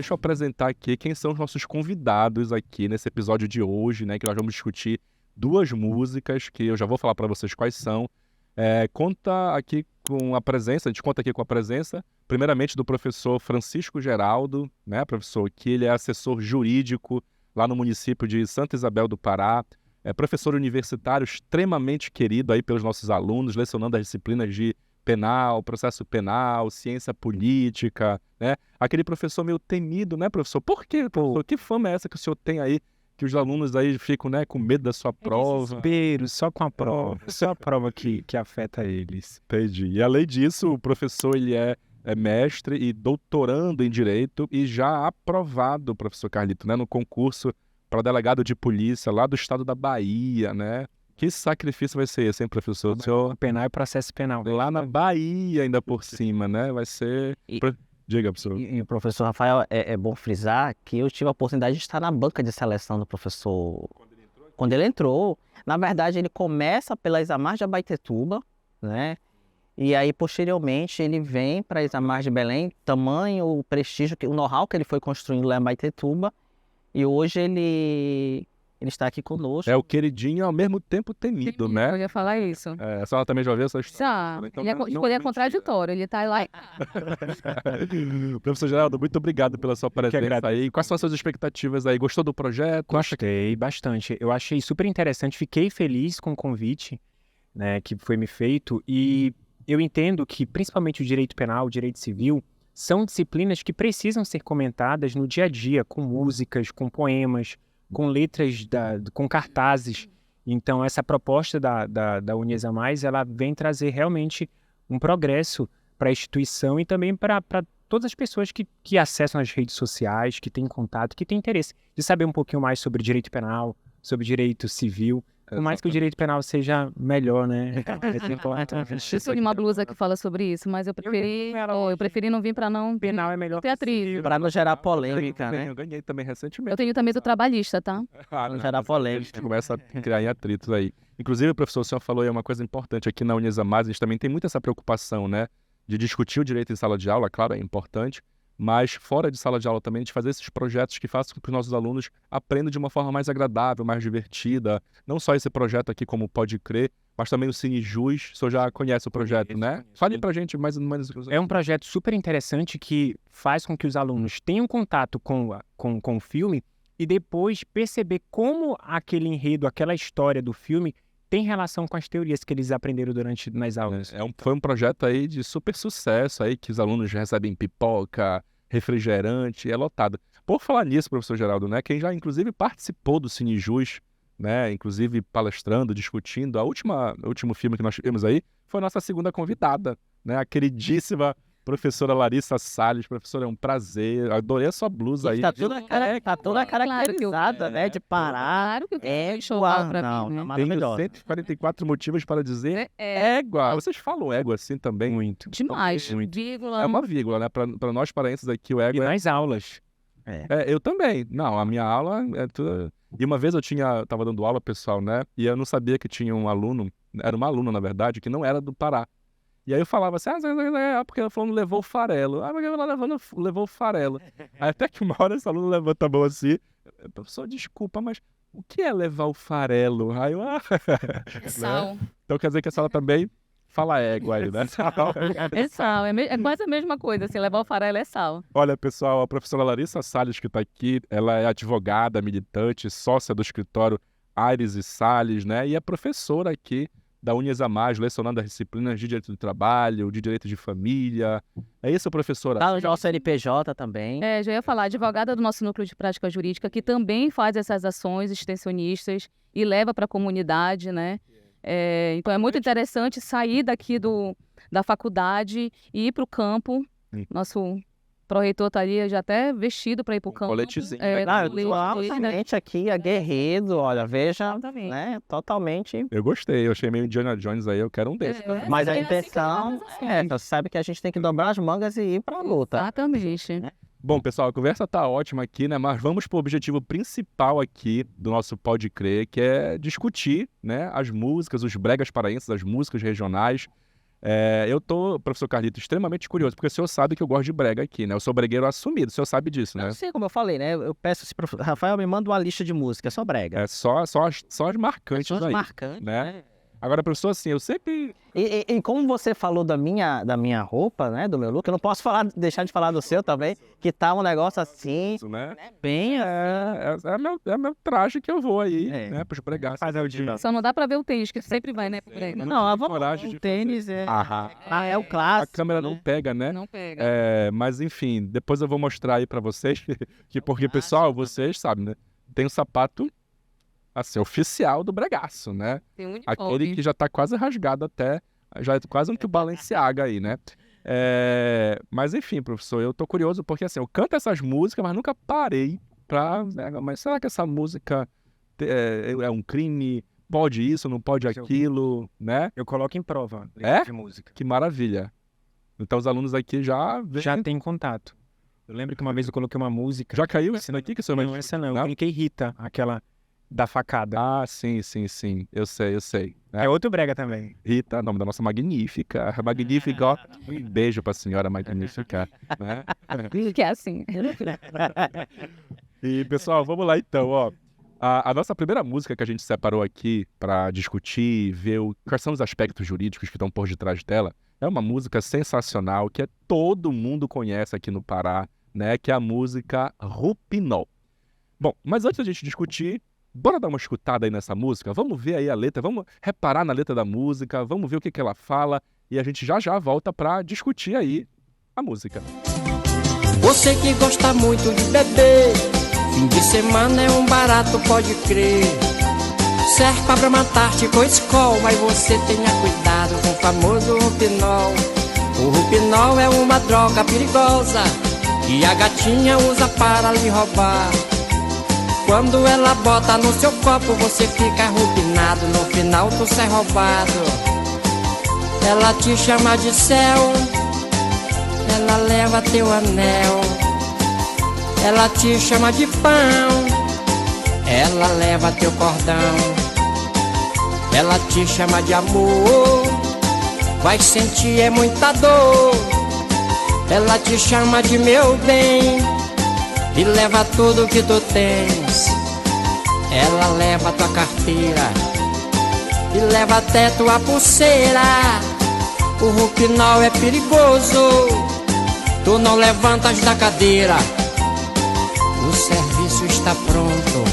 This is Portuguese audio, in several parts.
deixa eu apresentar aqui quem são os nossos convidados aqui nesse episódio de hoje, né? Que nós vamos discutir 2 músicas que eu já vou falar para vocês quais são. Conta aqui com a presença, a gente conta aqui com a presença, primeiramente do professor Francisco Geraldo, né? Professor que ele é assessor jurídico lá no município de Santa Isabel do Pará. É professor universitário extremamente querido aí pelos nossos alunos, lecionando as disciplinas de penal, processo penal, ciência política, né? Aquele professor meio temido, né, professor? Por quê, professor? Que fama é essa que o senhor tem aí, que os alunos aí ficam, né, com medo da sua prova? Desespero, só com a prova. Só a prova que afeta eles. Entendi. E além disso, o professor ele é mestre e doutorando em Direito e já aprovado, professor Carlito, né, no concurso para delegado de polícia lá do estado da Bahia, né? Que sacrifício vai ser esse, hein, professor? O senhor... Penal e processo penal. Lá na Bahia ainda por cima, né? Vai ser... Diga, professor. E o professor Rafael, é bom frisar que eu tive a oportunidade de estar na banca de seleção do professor quando ele entrou. Na verdade, ele começa pela Isamar de Abaetetuba, né? E aí, posteriormente, ele vem para a Isamar de Belém, tamanho, o prestígio, o know-how que ele foi construindo lá em Abaetetuba. E hoje ele está aqui conosco. É o queridinho e ao mesmo tempo temido, né? Eu ia falar isso. A senhora também já ouviu essa história? Já. Então, Ele é contraditório, ele tá lá. Professor Geraldo, muito obrigado pela sua presença aí. Quais são as suas expectativas aí? Gostou do projeto? Gostei bastante. Eu achei super interessante, fiquei feliz com o convite, né, que foi me feito, e eu entendo que principalmente o direito penal, o direito civil, são disciplinas que precisam ser comentadas no dia a dia, com músicas, com poemas, com letras, com cartazes. Então, essa proposta da Uniesa Mais, ela vem trazer realmente um progresso para a instituição e também para todas as pessoas que acessam as redes sociais, que têm contato, que têm interesse de saber um pouquinho mais sobre direito penal, sobre direito civil. Por mais que o direito penal seja melhor, né? Eu sou de uma blusa que fala sobre isso, mas eu preferi não vir para não penal é melhor ter atriz. Para não gerar polêmica, né? Eu ganhei também recentemente. Eu tenho também do trabalhista, tá? Não gerar polêmica. A gente começa a criar em atritos aí. Inclusive, professor, o senhor falou aí uma coisa importante aqui na Uniesa Mais, a gente também tem muito essa preocupação, né? De discutir o direito em sala de aula, claro, é importante, mas fora de sala de aula também, de fazer esses projetos que façam com que os nossos alunos aprendam de uma forma mais agradável, mais divertida. Não só esse projeto aqui, como Pode Crer, mas também o Cine Jus. O senhor já conhece o projeto, né? Fale pra gente mais ou menos. É um projeto super interessante que faz com que os alunos tenham contato com o filme e depois perceber como aquele enredo, aquela história do filme tem relação com as teorias que eles aprenderam nas aulas. Foi um projeto aí de super sucesso aí, que os alunos recebem pipoca, refrigerante, é lotado. Por falar nisso, professor Geraldo, né, quem já inclusive participou do Cine Jus, né, inclusive palestrando, discutindo, o último filme que nós tivemos aí, foi a nossa segunda convidada, né, a queridíssima professora Larissa Salles. Professora, é um prazer, adorei a sua blusa aí. Tá toda caracterizada, né, de parar. Claro que Égua, não, né? maravilhosa. Tenho 144 motivos para dizer égua. Vocês falam égua assim também? Muito. Demais. Muito. Vírgula. É uma vírgula, né? Para nós paraenses aqui, o égua E nas aulas. eu também. Não, a minha aula é tudo... E uma vez eu tava dando aula, pessoal, né? E eu não sabia que tinha um aluno, era uma aluna, na verdade, que não era do Pará. E aí eu falava assim, porque ela falou não levou o farelo. Porque ela levou o farelo. Aí até que uma hora essa aluna levanta a mão assim, professor, desculpa, mas o que é levar o farelo? Aí eu, Sal. Então quer dizer que essa ela também fala égua aí, né? É sal, é quase a mesma coisa, assim, levar o farelo é sal. Olha, pessoal, a professora Larissa Salles que está aqui, ela é advogada, militante, sócia do escritório Aires e Salles, né? E é professora aqui da Uniesa Mais, lecionando as disciplinas de Direito do Trabalho, de Direito de Família. É isso, professora? Tá no nosso NPJ também. Já ia falar, advogada do nosso núcleo de prática jurídica, que também faz essas ações extensionistas e leva para a comunidade, né? Então é muito interessante sair daqui da faculdade e ir para o campo. Nosso pró-reitor está ali já até vestido para ir para o campo. Coletezinho. Gente aqui, aguerrido, olha, veja, né, totalmente. Eu gostei, eu achei meio Indiana Jones aí, eu quero um desses. Mas a intenção você sabe que a gente tem que dobrar as mangas e ir para a luta. Exatamente. Bom, pessoal, a conversa tá ótima aqui, né? Mas vamos pro objetivo principal aqui do nosso Pode Crer, que é discutir, né, as músicas, os bregas paraenses, as músicas regionais. Eu tô, professor Carlito, extremamente curioso, porque o senhor sabe que eu gosto de brega aqui, né? Eu sou bregueiro assumido, o senhor sabe disso, né? Não sei, como eu falei, né? Eu peço assim, Rafael, me manda uma lista de música, só brega. É só as marcantes Só as aí, marcantes, né? Agora, professor, assim, eu sempre... E como você falou da minha roupa, né? Do meu look, eu não posso deixar de falar do seu também, que tá um negócio assim, Isso, né? bem... É meu traje que eu vou aí, É. né? Pros bregar. Faz ao dia. Só não dá pra ver o tênis, que sempre vai, né, pro brega. Não, a coragem de tênis é... Aham. é o A clássico, câmera né? não pega, né? Não pega. Mas enfim, depois eu vou mostrar aí pra vocês, porque, pessoal, vocês sabem, né? Tem um sapato, assim, oficial do bregaço, né? Tem um Aquele uniforme. que já tá quase rasgado até, já é quase um que o Balenciaga aí, né? Mas enfim, professor, eu tô curioso porque, assim, eu canto essas músicas, mas nunca parei pra... Mas será que essa música é um crime? Pode isso, não pode aquilo, né? Eu coloco em prova É? letra de música. Que maravilha. Então os alunos aqui já... Já tem contato. Eu lembro que uma vez eu coloquei uma música. Já caiu essa daqui que o senhor Não, essa não. Eu coloquei Rita, aquela da facada. Ah, sim. Eu sei. É outro brega também. Rita, nome da nossa Magnífica. Magnífica, ó. Um beijo pra senhora Magnífica, né? Que é assim. E, pessoal, vamos lá então, ó. A nossa primeira música que a gente separou aqui pra discutir, ver quais são os aspectos jurídicos que estão por detrás dela, é uma música sensacional que todo mundo conhece aqui no Pará, né? Que é a música Rupinol. Bom, mas antes da gente discutir, bora dar uma escutada aí nessa música? Vamos ver aí a letra, vamos reparar na letra da música, vamos ver o que ela fala e a gente já volta pra discutir aí a música. Você que gosta muito de beber, fim de semana é um barato, pode crer. Serpa pra matar-te com Skol, mas você tenha cuidado com o famoso Rupinol. O Rupinol é uma droga perigosa que a gatinha usa para lhe roubar. Quando ela bota no seu copo, você fica rupinado, no final tu sai roubado. Ela te chama de céu, ela leva teu anel. Ela te chama de pão, ela leva teu cordão. Ela te chama de amor, vai sentir é muita dor. Ela te chama de meu bem e leva tudo que tu tens. Ela leva tua carteira e leva até tua pulseira. O Rupinol é perigoso, tu não levantas da cadeira. O serviço está pronto,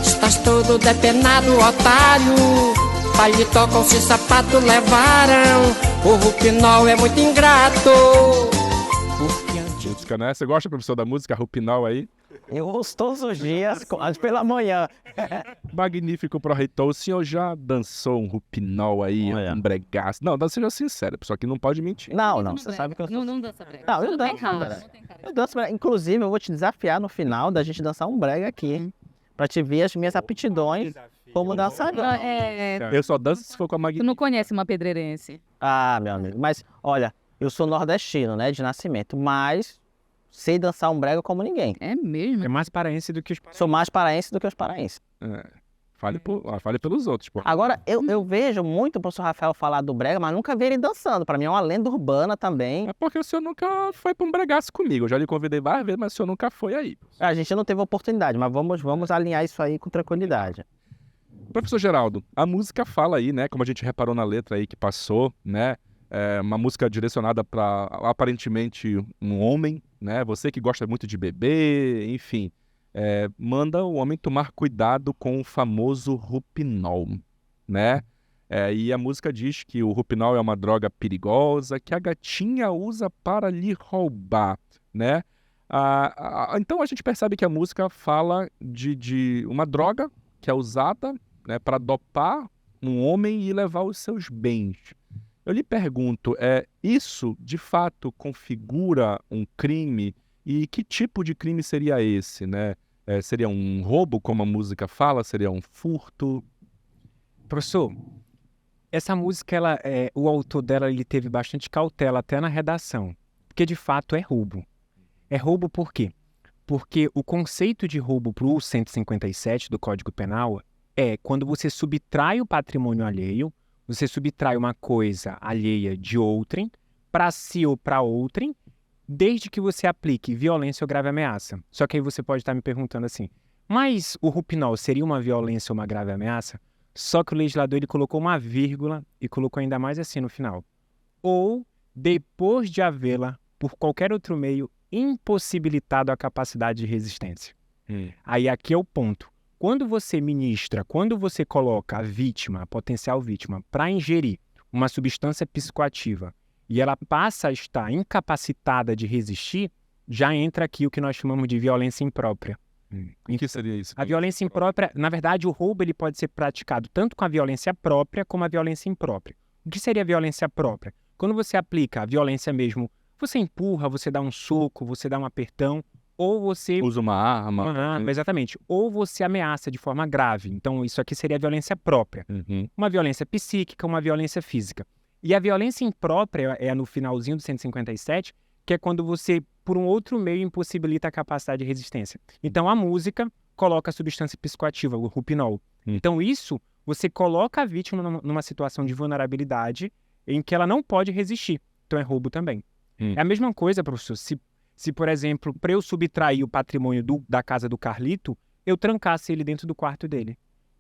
estás todo depenado, otário. Paletó com esse sapato levaram. O Rupinol é muito ingrato, porque Música, né? Você gosta, professor, da música Rupinol aí? Eu ouço todos os dias, pela manhã. Magnífico pro reitor. O senhor já dançou um Rupinol aí, Olha. um bregaço? Não, seja sincero, pessoal, que não pode mentir. Não, você sabe que eu sou... Não dança brega. Não, eu Não tem danço, cara, cara. não tem cara. Eu danço brega. Inclusive, eu vou te desafiar no final da gente dançar um brega aqui, hein? Pra te ver as minhas aptidões como dançarina. Eu só danço se for com a Tu Magnífica. não conhece uma pedreirense. Ah, meu amigo. Mas, olha, eu sou nordestino, né, de nascimento, mas sei dançar um brega como ninguém. É mesmo? É mais paraense do que os Sou mais paraense do que os paraenses. Fale pelos outros, pô. Agora, eu vejo muito o professor Rafael falar do brega, mas nunca vi ele dançando. Pra mim é uma lenda urbana também. É porque o senhor nunca foi pra um bregaço comigo. Eu já lhe convidei várias vezes, mas o senhor nunca foi aí. A gente não teve oportunidade, mas vamos alinhar isso aí com tranquilidade. Professor Geraldo, a música fala aí, né? Como a gente reparou na letra aí que passou, né? É uma música direcionada para aparentemente um homem, né? Você que gosta muito de beber, enfim. Manda o homem tomar cuidado com o famoso Rupinol, né? E a música diz que o Rupinol é uma droga perigosa que a gatinha usa para lhe roubar, né? Então a gente percebe que a música fala de uma droga que é usada, né, para dopar um homem e levar os seus bens. Eu lhe pergunto, isso de fato configura um crime? E que tipo de crime seria esse, né? Seria um roubo, como a música fala? Seria um furto? Professor, essa música, o autor dela ele teve bastante cautela até na redação, porque de fato é roubo. É roubo por quê? Porque o conceito de roubo para o 157 do Código Penal é quando você subtrai o patrimônio alheio Você subtrai uma coisa alheia de outrem, para si ou para outrem, desde que você aplique violência ou grave ameaça. Só que aí você pode estar me perguntando assim, mas o Rupinol seria uma violência ou uma grave ameaça? Só que o legislador ele colocou uma vírgula e colocou ainda mais assim no final. Ou depois de havê-la, por qualquer outro meio, impossibilitado a capacidade de resistência. Aí aqui é o ponto. Quando você ministra, quando você coloca a vítima, a potencial vítima, para ingerir uma substância psicoativa e ela passa a estar incapacitada de resistir, já entra aqui o que nós chamamos de violência imprópria. O que seria isso? A violência imprópria, na verdade, o roubo ele pode ser praticado tanto com a violência própria como a violência imprópria. O que seria a violência própria? Quando você aplica a violência mesmo, você empurra, você dá um soco, você dá um apertão, ou você... Usa uma arma. Exatamente. Ou você ameaça de forma grave. Então, isso aqui seria a violência própria. Uma violência psíquica, uma violência física. E a violência imprópria é no finalzinho do 157, que é quando você, por um outro meio, impossibilita a capacidade de resistência. Então, a música coloca a substância psicoativa, o Rupinol. Então, isso, você coloca a vítima numa situação de vulnerabilidade em que ela não pode resistir. Então, é roubo também. É a mesma coisa, professor, se, por exemplo, para eu subtrair o patrimônio da casa do Carlito, eu trancasse ele dentro do quarto dele.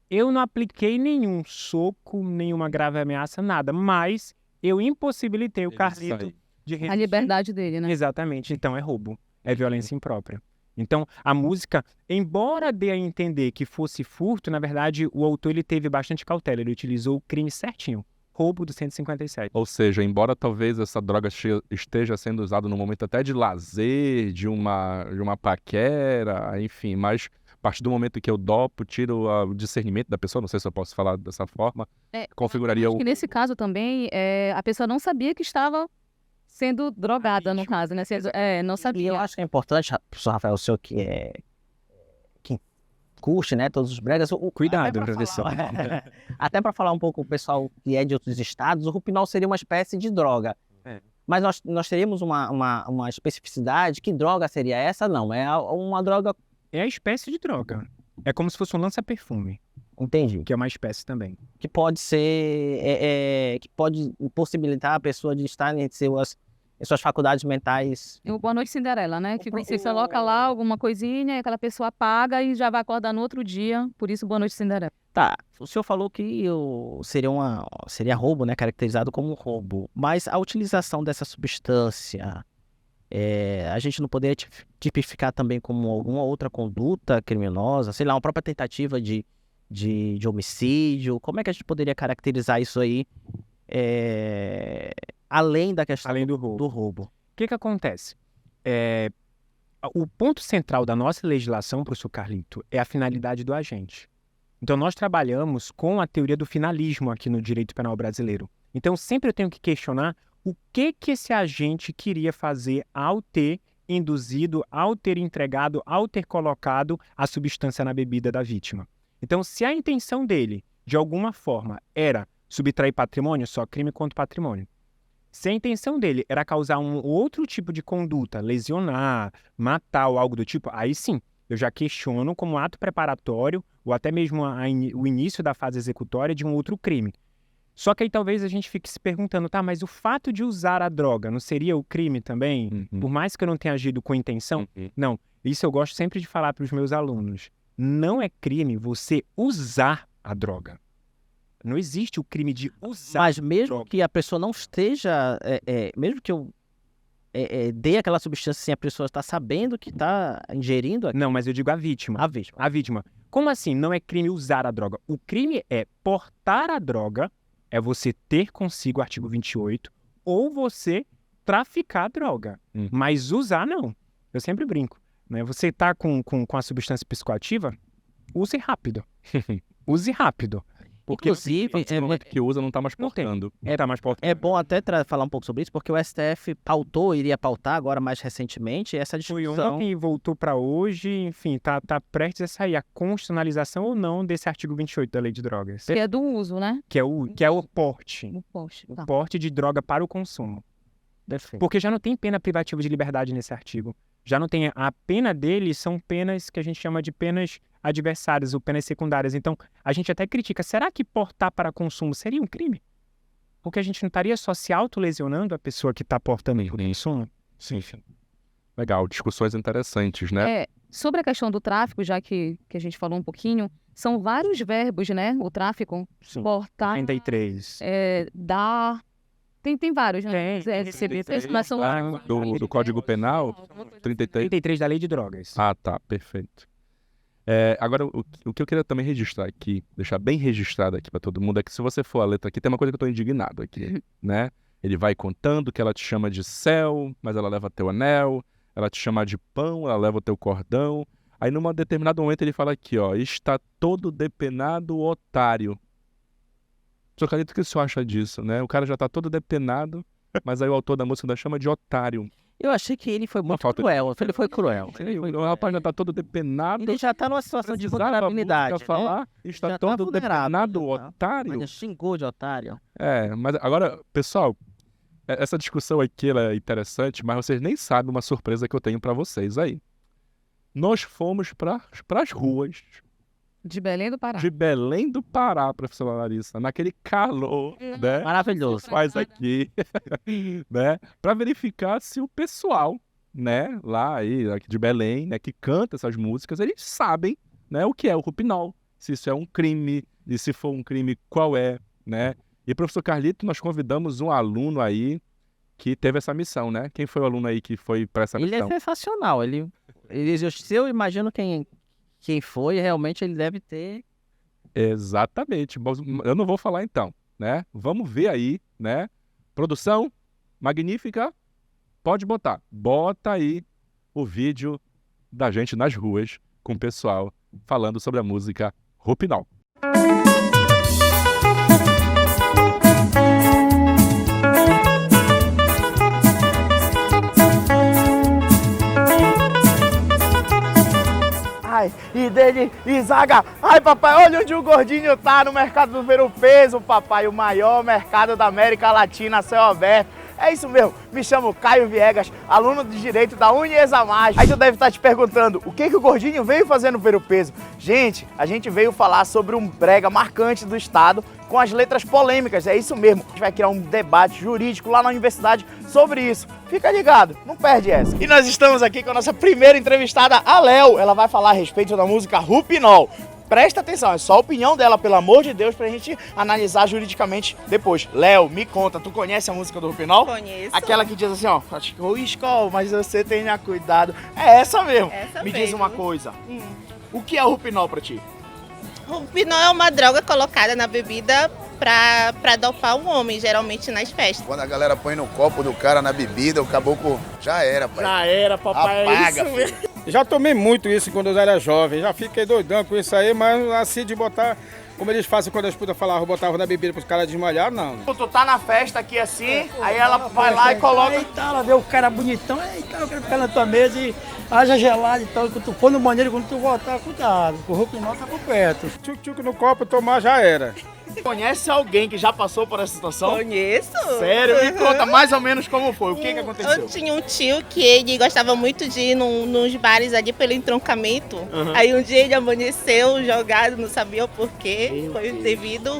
Eu não apliquei nenhum soco, nenhuma grave ameaça, nada, mas eu impossibilitei o Carlito de resistir. A liberdade dele, né? Exatamente. Então é roubo, é violência imprópria. Então a música, embora dê a entender que fosse furto, na verdade o autor ele teve bastante cautela, ele utilizou o crime certinho. Roubo do 157. Ou seja, embora talvez essa droga esteja sendo usada no momento até de lazer, de uma paquera, enfim, mas a partir do momento que eu dopo, tiro o discernimento da pessoa, não sei se eu posso falar dessa forma, configuraria acho que nesse caso também, a pessoa não sabia que estava sendo drogada, no caso, né? Não sabia. E eu acho que é importante, professor Rafael, o senhor que curte, né, todos os bregas. Cuidado, professor. Até para falar um pouco o pessoal que é de outros estados, o Rupinol seria uma espécie de droga. Mas nós teríamos uma especificidade. Que droga seria essa? Não, é uma droga... É a espécie de droga. É como se fosse um lança-perfume. Entendi. Que é uma espécie também. Que pode ser... que pode impossibilitar a pessoa de estar em suas faculdades mentais. O Boa Noite Cinderela, né? Que você coloca lá alguma coisinha, aquela pessoa apaga e já vai acordar no outro dia. Por isso, Boa Noite Cinderela. Tá, o senhor falou que seria roubo, né? Caracterizado como roubo. Mas a utilização dessa substância, a gente não poderia tipificar também como alguma outra conduta criminosa? Sei lá, uma própria tentativa de homicídio? Como é que a gente poderia caracterizar isso aí? Além da questão do roubo. O que acontece? O ponto central da nossa legislação, professor Carlito, é a finalidade do agente. Então, nós trabalhamos com a teoria do finalismo aqui no direito penal brasileiro. Então, sempre eu tenho que questionar o que esse agente queria fazer ao ter induzido, ao ter entregado, ao ter colocado a substância na bebida da vítima. Então, se a intenção dele, de alguma forma, era subtrair patrimônio, só crime contra patrimônio. Se a intenção dele era causar um outro tipo de conduta, lesionar, matar ou algo do tipo, aí sim, eu já questiono como ato preparatório ou até mesmo o início da fase executória de um outro crime. Só que aí talvez a gente fique se perguntando, tá, mas o fato de usar a droga não seria o crime também? Por mais que eu não tenha agido com intenção? Não, isso eu gosto sempre de falar para os meus alunos. Não é crime você usar a droga. Não existe o crime de usar. Mas mesmo que a pessoa não esteja, mesmo que eu dê aquela substância sem a pessoa estar sabendo que está ingerindo... Não, mas eu digo a vítima. A vítima. A vítima. Como assim não é crime usar a droga? O crime é portar a droga, é você ter consigo o artigo 28, ou você traficar a droga. Mas usar, não. Eu sempre brinco. Né? Você está com a substância psicoativa, use rápido. Use rápido. Porque inclusive, que usa não está mais portando. É bom até falar um pouco sobre isso, porque o STF iria pautar agora mais recentemente essa discussão. Foi ontem e voltou para hoje, enfim, tá prestes a sair a constitucionalização ou não desse artigo 28 da Lei de Drogas. Que é do uso, né? Que é o porte. O porte de droga para o consumo. Perfeito. Porque já não tem pena privativa de liberdade nesse artigo. Já não tem. A pena dele são penas que a gente chama de penas adversárias ou penas secundárias. Então, a gente até critica. Será que portar para consumo seria um crime? porque a gente não estaria só se autolesionando a pessoa que está portando isso. Sim. Legal, discussões interessantes, né? Sobre a questão do tráfico, já que a gente falou um pouquinho, são vários verbos, né? O tráfico, Sim. portar, 33. dar... Tem vários, né? Tem, Receber, mas são... Do Código Penal, 33. 33 da Lei de Drogas. Ah, tá, perfeito. Agora, o que eu queria também registrar aqui, deixar bem registrado aqui pra todo mundo, é que se você for a letra aqui, tem uma coisa que eu tô indignado aqui, né? Ele vai contando que ela te chama de céu, mas ela leva teu anel, ela te chama de pão, ela leva o teu cordão. Aí, num determinado momento, ele fala aqui, ó, está todo depenado, otário. Só acredito que o senhor acha disso, né? O cara já tá todo depenado, mas aí o autor da música ainda chama de otário. Eu achei que ele foi muito falta de- cruel. Ele foi cruel. O rapaz já tá todo depenado. Ele já tá numa situação de precisava a vulnerabilidade. música falar, está Já tá todo vulnerável, depenado, tá? otário. Mas xingou de otário. Mas agora, pessoal, essa discussão aqui ela é interessante, mas vocês nem sabem uma surpresa que eu tenho pra vocês aí. Nós fomos pras ruas De Belém do Pará. de Belém do Pará, professora Larissa, naquele calor, né? Maravilhoso. Faz aqui, né? Pra verificar se o pessoal, né, lá aí, aqui de Belém, né, que canta essas músicas, eles sabem, né, o que é o Rupinol, se isso é um crime, e se for um crime, qual é, né? E, professor Carlito, nós convidamos um aluno aí que teve essa missão, né? Quem foi o aluno aí que foi para essa Ele é missão? sensacional. Se eu imagino quem foi, realmente ele deve ter. Exatamente. Bom, eu não vou falar então, né? Vamos ver aí, né? Produção magnífica, pode botar. Bota aí o vídeo da gente nas ruas com o pessoal falando sobre a música Rupinol. Ai, e dele, e zaga. Ai, papai, olha onde o gordinho tá no mercado do Ver o Peso, papai. O maior mercado da América Latina, a céu aberto. É isso mesmo, me chamo Caio Viegas, aluno de Direito da Uniesamar. Aí tu deve estar te perguntando, o que o gordinho veio fazer no Ver o Peso? Gente, a gente veio falar sobre um brega marcante do estado com as letras polêmicas, é isso mesmo. A gente vai criar um debate jurídico lá na universidade sobre isso. Fica ligado, não perde essa. E nós estamos aqui com a nossa primeira entrevistada, a Léo. Ela vai falar a respeito da música Rupinol. Presta atenção, é só a opinião dela, pelo amor de Deus, pra gente analisar juridicamente depois. Léo, me conta, tu conhece a música do Rupinol? Conheço. Aquela que diz assim, ó, o escol, mas você tenha cuidado. É essa mesmo. Essa me diz mesmo. uma coisa, o que é o Rupinol pra ti? Rupinol é uma droga colocada na bebida pra dopar o homem, geralmente nas festas. Quando a galera põe no copo do cara, na bebida, o caboclo já era, pai. Já era, papai, Apaga, é isso mesmo. Já tomei muito isso quando eu era jovem, já fiquei doidão com isso aí, mas assim de botar, como eles fazem quando as putas falavam, botavam na bebida pros caras desmalhar, não. Tu tá na festa aqui assim, aí ela vai lá e coloca... Eita, ela vê o cara bonitão, eita, eu quero ficar na tua mesa e haja gelado e tal. Quando tu for no banheiro, quando tu voltar, cuidado, o Rupinol tá por perto. Tchuc-tchuc no copo, tomar já era. Conhece alguém que já passou por essa situação? Conheço. Sério? Me conta mais ou menos como foi, o que aconteceu? Eu tinha um tio que ele gostava muito de ir nos bares ali pelo entroncamento. Aí um dia ele amanheceu jogado, não sabia o porquê. Foi devido ao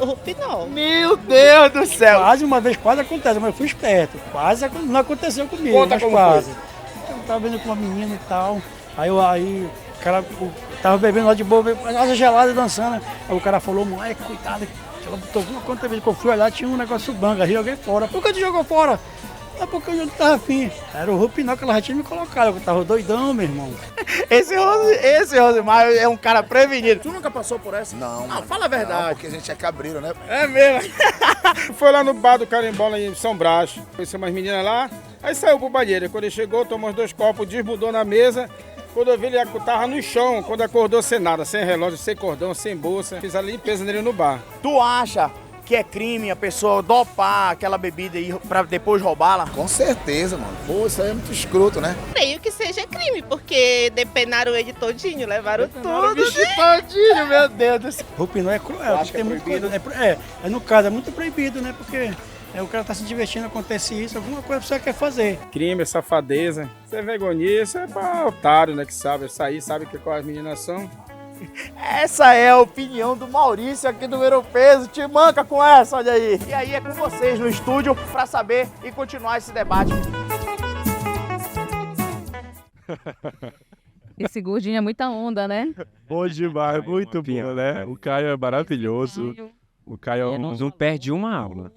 Rupinol. Meu Deus do céu! Quase uma vez, quase acontece, mas eu fui esperto. Quase não aconteceu comigo, Conta mas como quase. Eu tava vendo com uma menina e tal, aí o cara tava bebendo lá de boa, asa gelada dançando. Aí o cara falou, moleque, cuidado. Ela botou uma quanta vez que eu fui olhar, tinha um negócio banga, aí joguei fora. Por que tu jogou fora? É porque eu não tava afim. Era o Rupinol que ela já tinha me colocado, eu tava doidão, meu irmão. Esse Rosemar é um cara prevenido. Tu nunca passou por essa? Não, Ah, mano, fala a verdade. não, porque a gente é cabreiro, né? É mesmo? Foi lá no bar do Carimbola em São Brás, conheceu umas meninas lá, aí saiu pro banheiro. Quando ele chegou, tomou os 2 copos, desmudou na mesa. Quando eu vi, ele tava no chão, quando acordou sem nada, sem relógio, sem cordão, sem bolsa. Fiz a limpeza nele no bar. Tu acha que é crime a pessoa dopar aquela bebida e pra depois roubá-la? Com certeza, mano. Pô, isso aí é muito escroto, né? Creio que seja crime, porque depenaram ele todinho, levaram tudo. Bicho todinho, meu Deus do céu. Rupinol é cruel, acha que é tem muito proibido? no caso, é muito proibido, né? Porque o cara tá se divertindo, acontece isso, alguma coisa a pessoa quer fazer. Crime, safadeza, isso é vergonhice, é pra otário, né, que sabe, sair, sabe que qual as meninas são. Essa é a opinião do Maurício aqui do Ver o Peso. Te manca com essa, olha aí. E aí é com vocês no estúdio para saber e continuar esse debate. Esse gordinho é muita onda, né? Bom demais, muito bom, né? O Caio é maravilhoso. O Caio Não perde uma aula.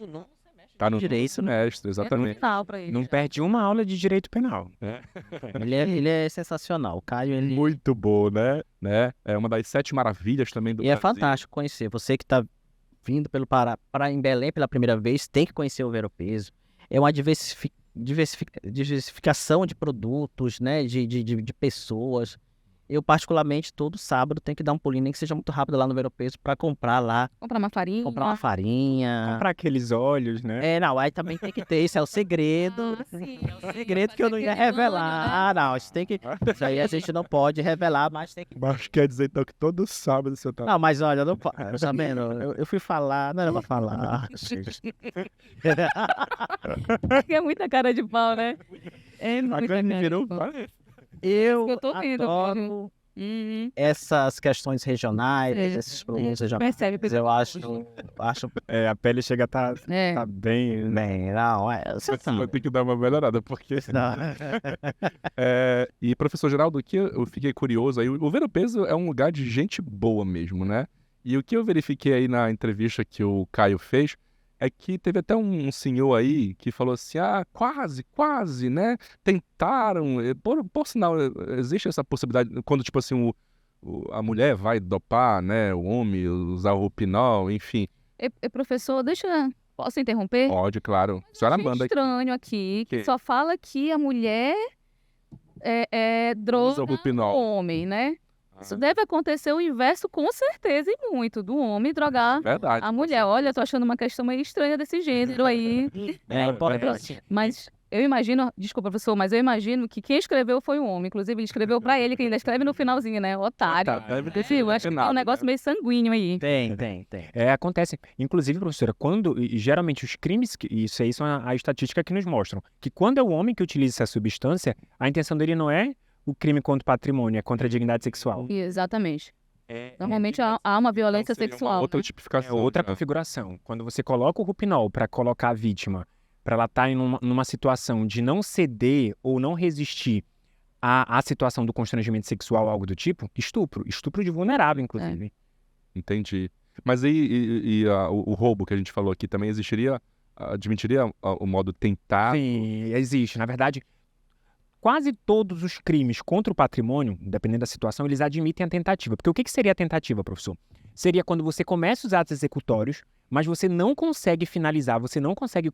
tá no direito, semestre, exatamente. Final pra ele. Não perde uma aula de direito penal. Ele é sensacional. O Caio, ele... Muito bom, né? É uma das 7 maravilhas também do E é Brasil. fantástico conhecer. Você que está vindo pelo Pará para em Belém pela primeira vez, tem que conhecer o Ver o Peso. É uma diversificação de produtos, né? De pessoas. Eu, particularmente, todo sábado tenho que dar um pulinho, nem que seja muito rápido lá no Ver o Peso, para comprar lá. Comprar uma farinha. Comprar uma farinha. Comprar aqueles olhos, né? Não, aí também tem que ter. Isso é o segredo. Sim, É o segredo que eu não ia revelar. Não, isso tem que. Isso aí a gente não pode revelar, mas tem que. Mas quer dizer então que todo sábado você tá... Não, mas olha, não pode. Tá vendo? Eu fui falar, não era pra falar. É muita cara de pau, né? É muita Agora ele cara virou... de pau. Eu tô vendo. adoro Uhum. essas questões regionais, É, esses produtos regionais. Percebe, Eu acho A pele chega a tá É. bem... bem, não, você Vai sabe. ter que dar uma melhorada, porque... Não. E professor Geraldo, o que eu fiquei curioso aí, o Ver o Peso é um lugar de gente boa mesmo, né? E o que eu verifiquei aí na entrevista que o Caio fez é que teve até um senhor aí que falou assim, quase, né? Tentaram, por sinal, existe essa possibilidade, quando tipo assim, a mulher vai dopar, né? O homem, usar o Roupinol, enfim. Professor, posso interromper? Pode, claro. A senhora Achei manda aqui. estranho aqui, que Que? só fala que a mulher Usa droga o Roupinol. o homem, né? Isso deve acontecer o inverso, com certeza, e muito, do homem drogar Verdade. a mulher. Olha, eu tô achando uma questão meio estranha desse gênero aí. É importante. Mas eu imagino, desculpa, professor, mas eu imagino que quem escreveu foi o homem. Inclusive, ele escreveu pra ele, que ainda escreve no finalzinho, né? Otário. Deve ter Eu acho que tem um negócio meio sanguíneo aí. Tem. Acontece. Inclusive, professora, e geralmente os crimes, isso aí são a estatística que nos mostram, que quando é o homem que utiliza essa substância, a intenção dele não é o crime contra o patrimônio, é contra a dignidade sexual. Exatamente. Normalmente há uma violência Seria uma sexual. outra né? tipificação. É outra né? configuração. Quando você coloca o Roupinol para colocar a vítima, para ela estar numa situação de não ceder ou não resistir à situação do constrangimento sexual, algo do tipo, estupro de vulnerável, inclusive. Entendi. Mas o roubo que a gente falou aqui também admitiria o modo tentar? Sim, existe. Na verdade, quase todos os crimes contra o patrimônio, dependendo da situação, eles admitem a tentativa. Porque o que seria a tentativa, professor? Seria quando você começa os atos executórios, mas você não consegue finalizar, você não consegue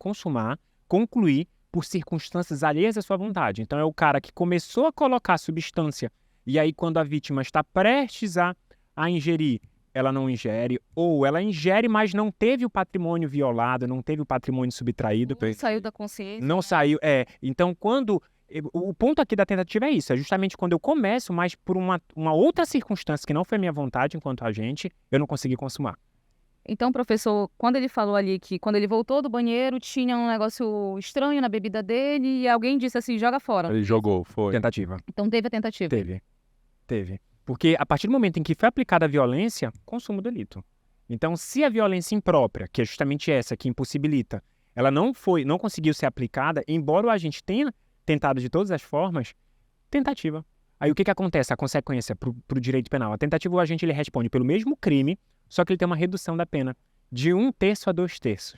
concluir por circunstâncias alheias à sua vontade. Então é o cara que começou a colocar a substância e aí quando a vítima está prestes a ingerir, ela não ingere, ou ela ingere, mas não teve o patrimônio violado, não teve o patrimônio subtraído. Não saiu da consciência. Não saiu, Então, o ponto aqui da tentativa é isso, é justamente quando eu começo, mas por uma outra circunstância que não foi minha vontade enquanto agente, eu não consegui consumar. Então, professor, quando ele falou ali que quando ele voltou do banheiro tinha um negócio estranho na bebida dele e alguém disse assim, joga fora. Ele jogou, foi. Tentativa. Então teve a tentativa. Teve. Porque a partir do momento em que foi aplicada a violência, consumo o delito. Então, se a violência imprópria, que é justamente essa que impossibilita, ela não conseguiu ser aplicada, embora o agente tenha tentado de todas as formas, tentativa. Aí o que acontece? A consequência para o direito penal. A tentativa, o agente ele responde pelo mesmo crime, só que ele tem uma redução da pena de 1/3 a 2/3.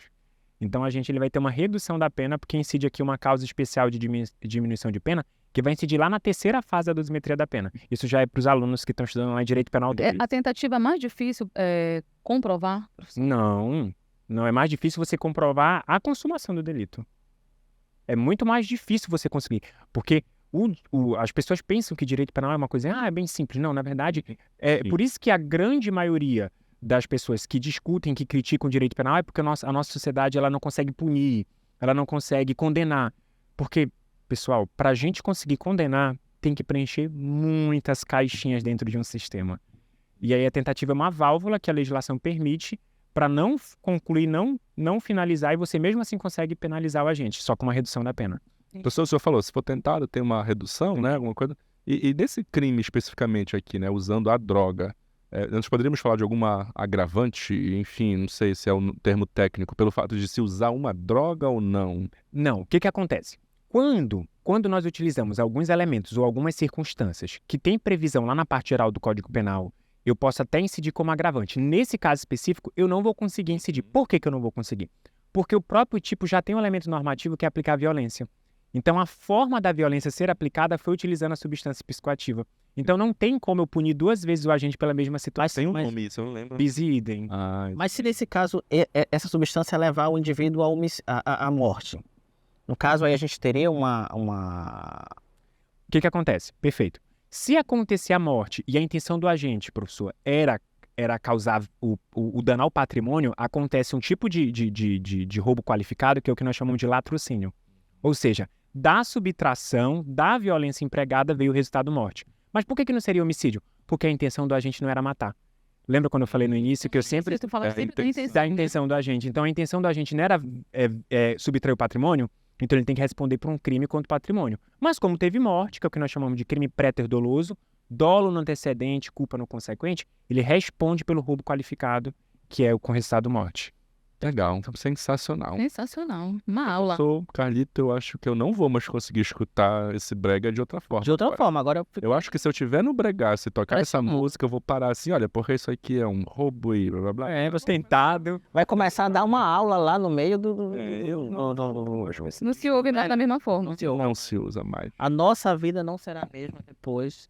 Então, a gente ele vai ter uma redução da pena, porque incide aqui uma causa especial de diminuição de pena, que vai incidir lá na terceira fase da dosimetria da pena. Isso já é para os alunos que estão estudando lá em Direito Penal 2. A tentativa é mais difícil comprovar? Professor? Não é mais difícil você comprovar a consumação do delito. É muito mais difícil você conseguir, porque as pessoas pensam que direito penal é uma coisa, é bem simples. Não, na verdade, por isso que a grande maioria das pessoas que discutem, que criticam o direito penal, é porque a nossa sociedade ela não consegue punir, ela não consegue condenar. Porque, pessoal, para a gente conseguir condenar, tem que preencher muitas caixinhas dentro de um sistema. E aí a tentativa é uma válvula que a legislação permite para não concluir, não finalizar, e você mesmo assim consegue penalizar o agente, só com uma redução da pena. Então, o senhor falou, se for tentado, tem uma redução, né? Alguma coisa. E desse crime especificamente aqui, né? Usando a droga, nós poderíamos falar de alguma agravante, enfim, não sei se é um termo técnico, pelo fato de se usar uma droga ou não? Não, o que que acontece? Quando nós utilizamos alguns elementos ou algumas circunstâncias que tem previsão lá na parte geral do Código Penal, eu posso até incidir como agravante. Nesse caso específico, eu não vou conseguir incidir. Por que que eu não vou conseguir? Porque o próprio tipo já tem um elemento normativo que é aplicar a violência. Então, a forma da violência ser aplicada foi utilizando a substância psicoativa. Então, não tem como eu punir 2 vezes o agente pela mesma situação. Tem um nome isso, eu não lembro. Bis idem. Mas se nesse caso essa substância levar o indivíduo à morte, no caso aí a gente teria uma... O que que acontece? Perfeito. Se acontecer a morte e a intenção do agente, professor, era causar o dano ao patrimônio, acontece um tipo de roubo qualificado, que é o que nós chamamos de latrocínio. Ou seja, da subtração da violência empregada veio o resultado morte. Mas por que não seria homicídio? Porque a intenção do agente não era matar. Lembra quando eu falei no início que eu sempre... Tu fala sempre Da intenção do agente. Então, a intenção do agente não era subtrair o patrimônio, então ele tem que responder por um crime contra o patrimônio. Mas como teve morte, que é o que nós chamamos de crime pré-doloso, dolo no antecedente, culpa no consequente, ele responde pelo roubo qualificado, que é o com resultado morte. Legal, sensacional. Sensacional. Uma aula. Professor Carlito, eu acho que eu não vou mais conseguir escutar esse brega de outra forma. De outra forma, agora Eu acho que se eu tiver no bregar, se tocar Parece essa bom. música, eu vou parar assim, olha, porque isso aqui é um roubo e blá blá blá. Ostentado. vai começar a dar uma aula lá no meio do... Não se ouve mais da mesma forma. Não se usa mais. A nossa vida não será a mesma depois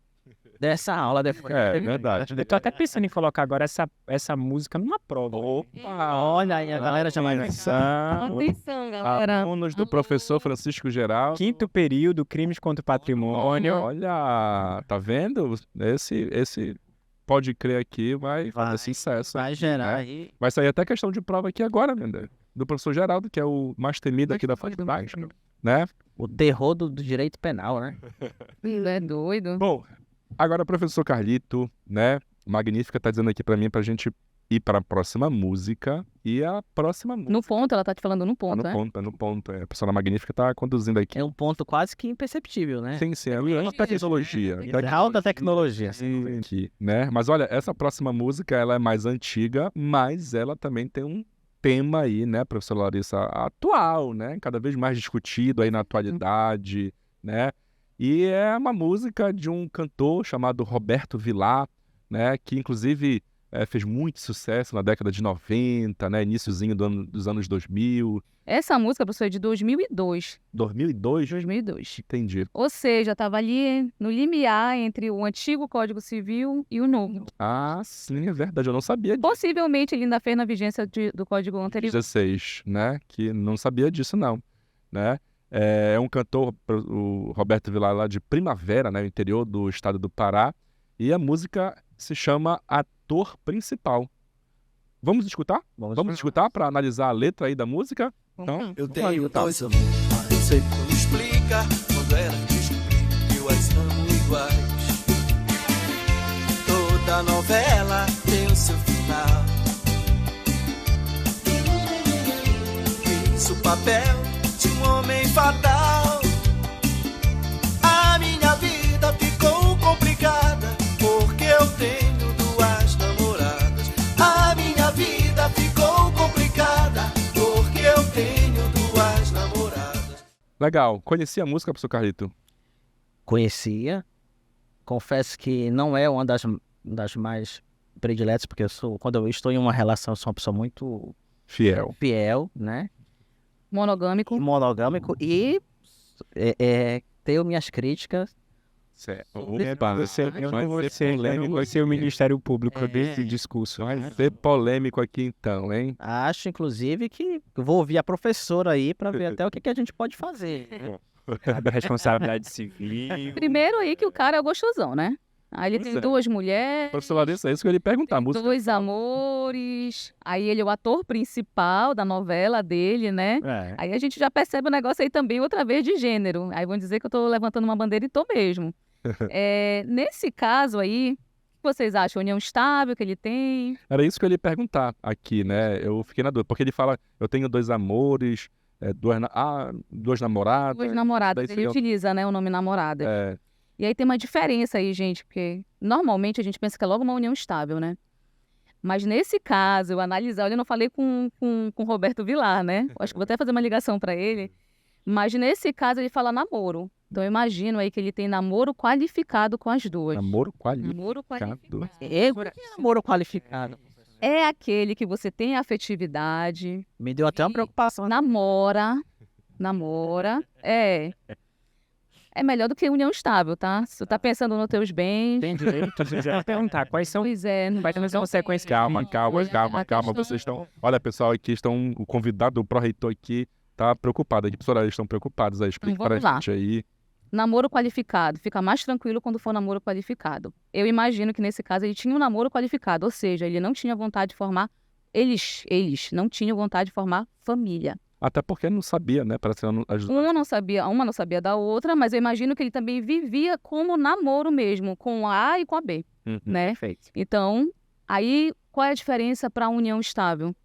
dessa aula. É verdade. Eu tô até pensando em colocar agora essa música numa prova. Olha aí, a galera já vai... Atenção, galera. Alunos do professor Francisco Geraldo. 5º período, crimes contra o patrimônio. Olha, tá vendo? Esse pode crer aqui vai fazer sucesso. Vai gerar né? aí... Vai sair até questão de prova aqui agora, né? Do professor Geraldo, que é o mais temido aqui da faculdade, né? O terror do direito penal, né? É doido. Bom, agora professor Carlito, né? Magnífica tá dizendo aqui pra mim pra gente ir para a próxima música. E a próxima música... No ponto, ela tá te falando no ponto, né? No ponto. A professora Magnífica tá conduzindo aqui. É um ponto quase que imperceptível, né? Sim, é uma tecnologia. Alta tecnologia. Aqui, né? Mas olha, essa próxima música, ela é mais antiga, mas ela também tem um tema aí, né, professora Larissa, atual, né? Cada vez mais discutido aí na atualidade, né? E é uma música de um cantor chamado Roberto Vilar, né? Que inclusive fez muito sucesso na década de 90, né? Iniciozinho dos anos 2000. Essa música, professor, é de 2002. 2002? 2002. Entendi. Ou seja, estava ali no limiar entre o antigo Código Civil e o novo. Ah, sim, é verdade. Eu não sabia disso. Possivelmente ele ainda fez na vigência do Código anterior. 16, né? Que não sabia disso, não. Né? É um cantor, o Roberto Vilar, lá de Primavera, né? No interior do estado do Pará. E a música se chama Ator Principal. Vamos escutar? Vamos escutar para analisar a letra aí da música? Então, eu tenho 2 amores, mas sei como explica quando ela descobri que eu as amo iguais. Toda novela tem o seu final. Fiz o papel de um homem fatal. A minha vida ficou complicada porque eu tenho 2 namoradas. A minha vida ficou complicada porque eu tenho 2 namoradas. Legal. Conhecia a música, professor Carlito? Conhecia. Confesso que não é uma das mais prediletas, porque quando eu estou em uma relação, eu sou uma pessoa muito fiel, né? Monogâmico e tenho minhas críticas. Certo. Eu não vou ser o Ministério Público desse discurso. Vai ser polêmico aqui então, hein? Acho, inclusive, que vou ouvir a professora aí para ver até o que a gente pode fazer. Cabe a responsabilidade civil. Primeiro aí que o cara é gostosão, né? Aí ele tem 2 mulheres. Professor Larissa, é isso que eu ia perguntar. 2 amores. Aí ele é o ator principal da novela dele, né? Aí a gente já percebe o negócio aí também outra vez de gênero. Aí vão dizer que eu tô levantando uma bandeira e tô mesmo. Nesse caso aí, o que vocês acham? União estável que ele tem? Era isso que eu ia perguntar aqui, né? Eu fiquei na dúvida. Porque ele fala, eu tenho 2 amores, 2 namoradas. 2 namoradas. Ele utiliza, né, o nome namorada. E aí tem uma diferença aí, gente, porque normalmente a gente pensa que é logo uma união estável, né? Mas nesse caso, eu analisando, eu não falei com o Roberto Vilar, né? Acho que vou até fazer uma ligação para ele. Mas nesse caso ele fala namoro. Então eu imagino aí que ele tem namoro qualificado com as duas. Namoro qualificado. Namoro qualificado. O que é namoro qualificado? É aquele que você tem afetividade, Me deu até uma preocupação. namora, é melhor do que união estável, tá? Se tu tá pensando nos teus bens, Tem direito, eu já ia perguntar quais são. pois é, não Vai ter uma consequência. Calma. A questão- Vocês estão. Olha, pessoal, aqui estão. O convidado, o pró-reitor aqui, tá preocupado. Aqui, professora, eles estão preocupados. Aí, explica Então, para a vamos lá. gente aí. namoro qualificado, fica mais tranquilo quando for namoro qualificado. Eu imagino que nesse caso ele tinha um namoro qualificado, ou seja, ele não tinha vontade de formar, eles não tinham vontade de formar família. Até porque não sabia, né? Parece que Uma não sabia da outra, mas eu imagino que ele também vivia como namoro mesmo, com a A e com a B, Uhum. né? Perfeito. Então, aí qual é a diferença para a união estável?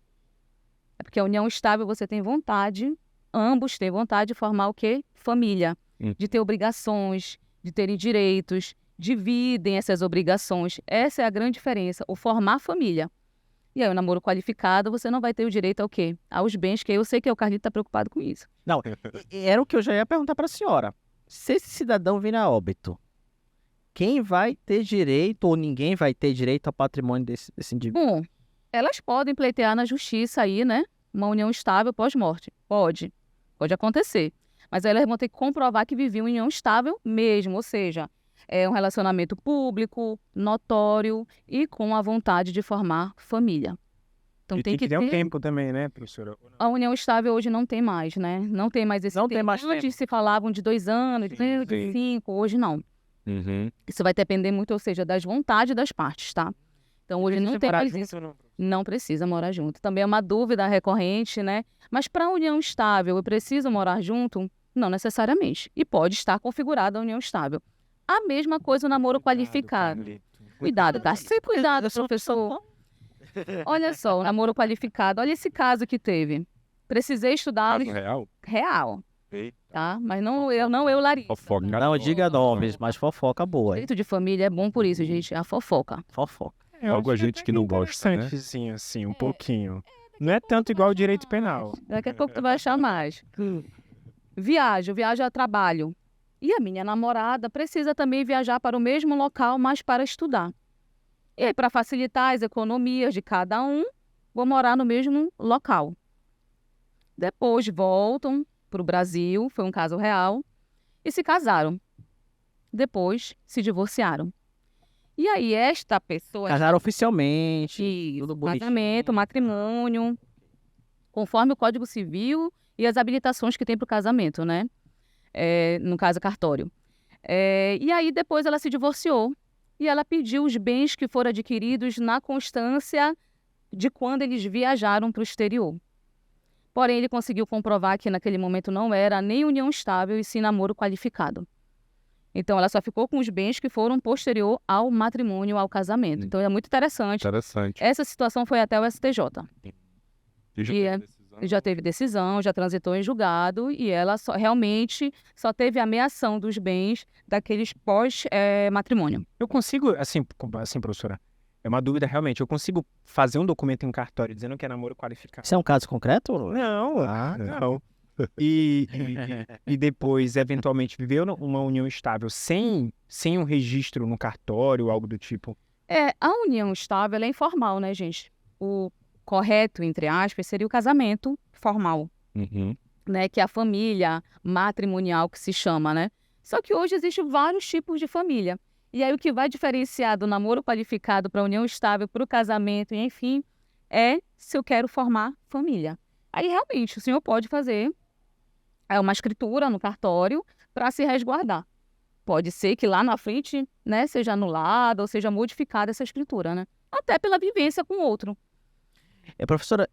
É porque a união estável você tem vontade, ambos têm vontade de formar o quê? Família. De ter obrigações, de terem direitos, dividem essas obrigações. Essa é a grande diferença, o formar família. E aí o namoro qualificado, você não vai ter o direito ao quê? Aos bens, que eu sei que o Carlito está preocupado com isso. Não, era o que eu já ia perguntar para a senhora. Se esse cidadão vir a óbito, quem vai ter direito ou ninguém vai ter direito ao patrimônio desse indivíduo? Bom, elas podem pleitear na justiça aí, né? Uma união estável pós-morte. Pode acontecer. Mas aí elas vão ter que comprovar que viviam em união estável mesmo, ou seja, é um relacionamento público, notório e com a vontade de formar família. Então E tem que ter um ter... tempo também, né, professora? A união estável hoje não tem mais, né? Não tem mais esse Não tempo. tem mais Antes tempo. se falavam de 2 anos, de sim. 5, hoje não. Uhum. Isso vai depender muito, ou seja, das vontades das partes, tá? Então hoje não tem mais isso. Não precisa morar junto. Também é uma dúvida recorrente, né? Mas para a união estável, eu preciso morar junto? Não necessariamente. E pode estar configurada a união estável. A mesma coisa o namoro qualificado. Cuidado, tá? Cuidado, professor. Olha só, o namoro qualificado. Olha esse caso que teve. Precisei estudar Caso real? real, Eita. tá? Mas não eu, Larissa. Fofoca. Não diga nomes, mas fofoca boa. Hein? Direito de família é bom por isso, gente. É a fofoca. Fofoca. Algo a gente que não gosta, né? Interessante, assim, um pouquinho. Não é tanto igual o direito penal. Daqui a pouco tu vai achar mais. Viajo a trabalho. E a minha namorada precisa também viajar para o mesmo local, mas para estudar. E aí, para facilitar as economias de cada um, vou morar no mesmo local. Depois voltam para o Brasil, foi um caso real, e se casaram. Depois se divorciaram. E aí esta pessoa... Casaram oficialmente. Isso, tudo bonitinho. casamento, matrimônio, conforme o Código Civil e as habilitações que tem para o casamento, né? No caso, cartório. E aí, depois ela se divorciou e ela pediu os bens que foram adquiridos na constância de quando eles viajaram para o exterior. Porém, ele conseguiu comprovar que naquele momento não era nem união estável e sim namoro qualificado. Então, ela só ficou com os bens que foram posterior ao matrimônio, ao casamento. Então, é muito interessante. Interessante. Essa situação foi até o STJ. E já E teve decisão? já teve decisão, já transitou em julgado e ela realmente só teve ameação dos bens daqueles pós-matrimônio. Eu consigo, assim, professora, é uma dúvida realmente, eu consigo fazer um documento em um cartório dizendo que é namoro qualificado? Isso é um caso concreto? Não, não. E depois, eventualmente, viver uma união estável sem um registro no cartório, algo do tipo? A união estável ela é informal, né, gente? O correto, entre aspas, seria o casamento formal, Uhum. né? Que é a família matrimonial que se chama, né? Só que hoje existem vários tipos de família. E aí o que vai diferenciar do namoro qualificado para a união estável, para o casamento, e enfim, é se eu quero formar família. Aí realmente o senhor pode fazer uma escritura no cartório para se resguardar. Pode ser que lá na frente, né, seja anulada ou seja modificada essa escritura, né? Até pela vivência com o outro. Professora,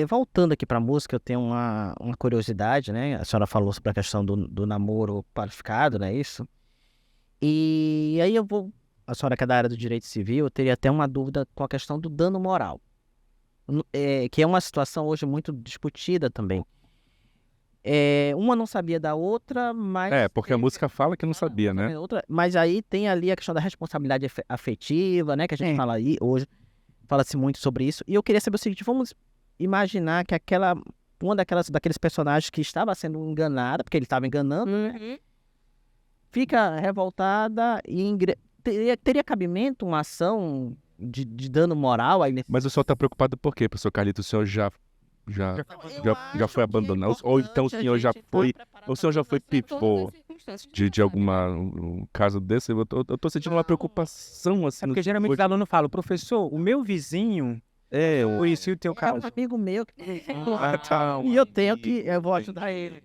voltando aqui para a música, eu tenho uma curiosidade, né? A senhora falou sobre a questão do namoro qualificado, não é isso? E aí a senhora que é da área do direito civil, eu teria até uma dúvida com a questão do dano moral, que é uma situação hoje muito discutida também. uma não sabia da outra, mas... Porque a música fala que não sabia, né? Mas aí tem ali a questão da responsabilidade afetiva, né? Que a gente fala aí hoje, fala-se muito sobre isso. E eu queria saber o seguinte, vamos imaginar que uma daqueles personagens que estava sendo enganada, porque ele estava enganando, né? Fica revoltada e teria cabimento uma ação de dano moral aí nesse... Mas o senhor está preocupado por quê, professor Carlito? O senhor já foi abandonado? Ou então o senhor já foi pivô de um caso desse? Eu tô sentindo uma preocupação assim. Porque geralmente o aluno fala, professor, o meu vizinho por isso e o teu caso. É um amigo meu e eu vou ajudar ele.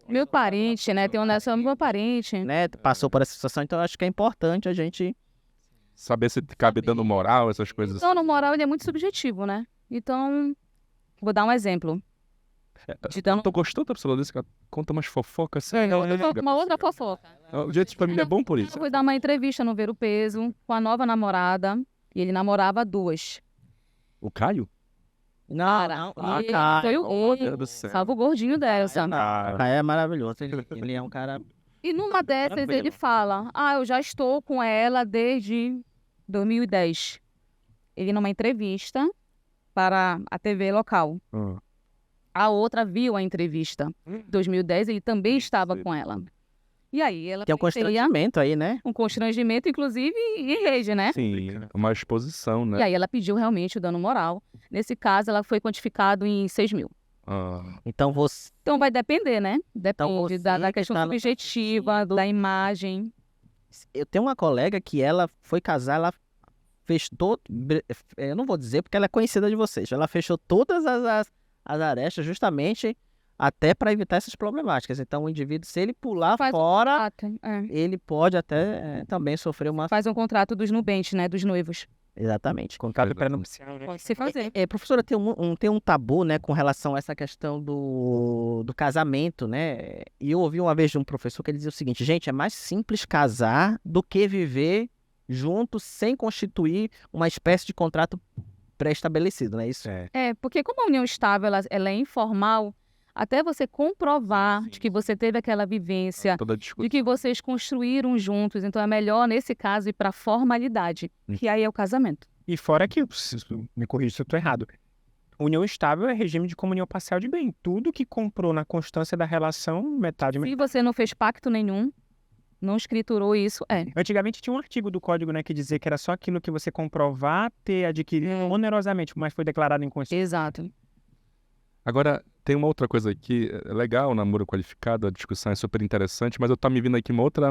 Meu parente, né? Tem um meu parente. Né? Passou por essa situação, então eu acho que é importante a gente saber se cabe dano moral, essas coisas. Então, no moral, ele é muito subjetivo, né? Então, vou dar um exemplo. Tô gostando, professor Larissa, que ela conta umas fofocas. Uma outra fofoca. O jeito de família é bom por isso. Eu fui dar uma entrevista no Ver o Peso com a nova namorada. E ele namorava 2. O Caio? Não. Foi o salvo o gordinho dessa. Caio é maravilhoso. Ele é um cara... E numa dessas ele fala, eu já estou com ela desde 2010. Ele numa entrevista para a TV local. A outra viu a entrevista. Em 2010 ele também estava com ela. E aí ela tem um constrangimento aí, né? Um constrangimento, inclusive, em rede, né? Sim, uma exposição, né? E aí ela pediu realmente o dano moral. Nesse caso, ela foi quantificado em 6 mil. Então vai depender, né? Depende da questão subjetiva, da imagem. Eu tenho uma colega que ela foi casar, ela fez todo... Eu não vou dizer porque ela é conhecida de vocês. Ela fechou todas as arestas justamente até para evitar essas problemáticas. Então o indivíduo, se ele pular fora, ele pode até também sofrer uma... Faz um contrato dos nubentes, né? Dos noivos. Exatamente. Contrato pré-nupcial, né? Pode se fazer. Professora, tem um tabu, né, com relação a essa questão do casamento, né? E eu ouvi uma vez de um professor que ele dizia o seguinte, gente, é mais simples casar do que viver juntos sem constituir uma espécie de contrato pré-estabelecido, não é isso? Porque como a união estável ela é informal, até você comprovar de que você teve aquela vivência, de que vocês construíram juntos. Então é melhor, nesse caso, ir para a formalidade, que aí é o casamento. E fora que, me corrija se eu estou errado, união estável é regime de comunhão parcial de bem. Tudo que comprou na constância da relação, metade... Se você não fez pacto nenhum, não escriturou isso, Antigamente tinha um artigo do código, né, que dizia que era só aquilo que você comprovar ter adquirido onerosamente, mas foi declarado inconsciente. Exato. Agora, tem uma outra coisa aqui, é legal o namoro qualificado, a discussão é super interessante, mas eu tô me vindo aqui uma outra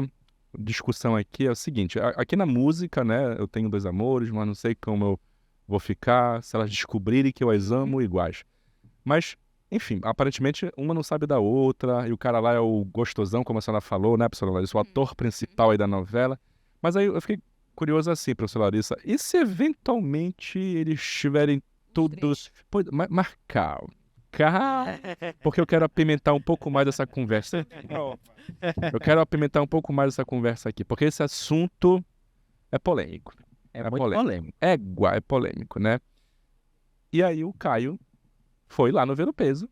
discussão aqui, é o seguinte, aqui na música, né, eu tenho 2 amores, mas não sei como eu vou ficar, se elas descobrirem que eu as amo iguais. Mas, enfim, aparentemente uma não sabe da outra, e o cara lá é o gostosão, como a senhora falou, né, professora Larissa, o ator principal aí da novela. Mas aí eu fiquei curioso assim, professora Larissa, e se eventualmente eles tiverem todos... Mas calma. Porque eu quero apimentar um pouco mais essa conversa. Eu quero apimentar um pouco mais essa conversa aqui, porque esse assunto é polêmico. É muito polêmico. É polêmico, né? E aí o Caio foi lá no Ver o Peso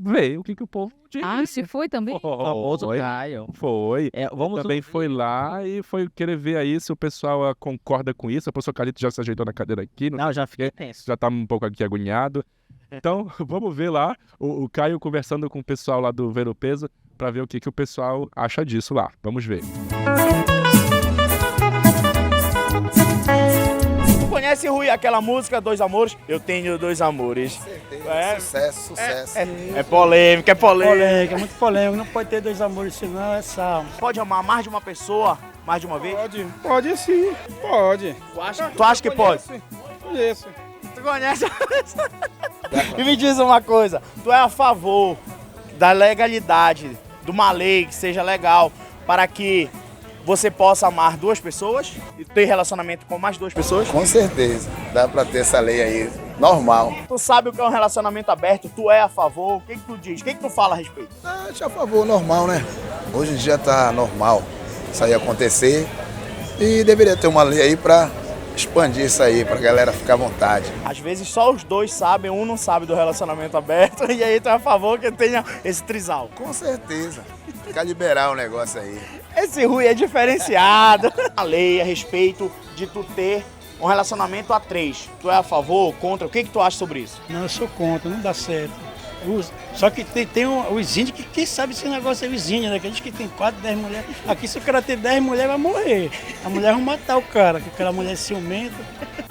ver o que o povo disse. Se foi também? O famoso Caio. Foi. Também foi lá e foi querer ver aí se o pessoal concorda com isso. O professor Carlito já se ajeitou na cadeira aqui. Não, já fiquei tenso. Já tá um pouco aqui agoniado. Então, vamos ver lá o Caio conversando com o pessoal lá do Ver o Peso para ver o que o pessoal acha disso lá. Vamos ver. Conhece, Rui, aquela música 2 Amores? Eu tenho 2 amores. Sucesso. É polêmica, É muito polêmico. Não pode ter 2 amores, senão é sal. Pode amar mais de uma pessoa, mais de uma vez? Pode sim, pode. Tu acha que pode? Isso. Tu conhece? E me diz uma coisa, tu é a favor da legalidade, de uma lei que seja legal para que você possa amar 2 pessoas e ter relacionamento com mais 2 pessoas? Com certeza, dá pra ter essa lei aí, normal. Tu sabe o que é um relacionamento aberto, tu é a favor, o que tu diz, o que tu fala a respeito? Eu sou a favor, normal, né? Hoje em dia tá normal isso aí acontecer e deveria ter uma lei aí pra expandir isso aí pra galera ficar à vontade. Às vezes só os dois sabem, um não sabe do relacionamento aberto, e aí tu é a favor que tenha esse trisal. Com certeza. Ficar liberar o negócio aí. Esse Rui é diferenciado. A lei a respeito de tu ter um relacionamento a 3. Tu é a favor, contra? O que tu acha sobre isso? Não, eu sou contra, não dá certo. Só que tem os índios que quem sabe esse negócio é os índios, né? Que diz que tem 4, 10 mulheres. Aqui se o cara ter 10 mulheres vai morrer. A mulher vai matar o cara, que aquela mulher é ciumenta.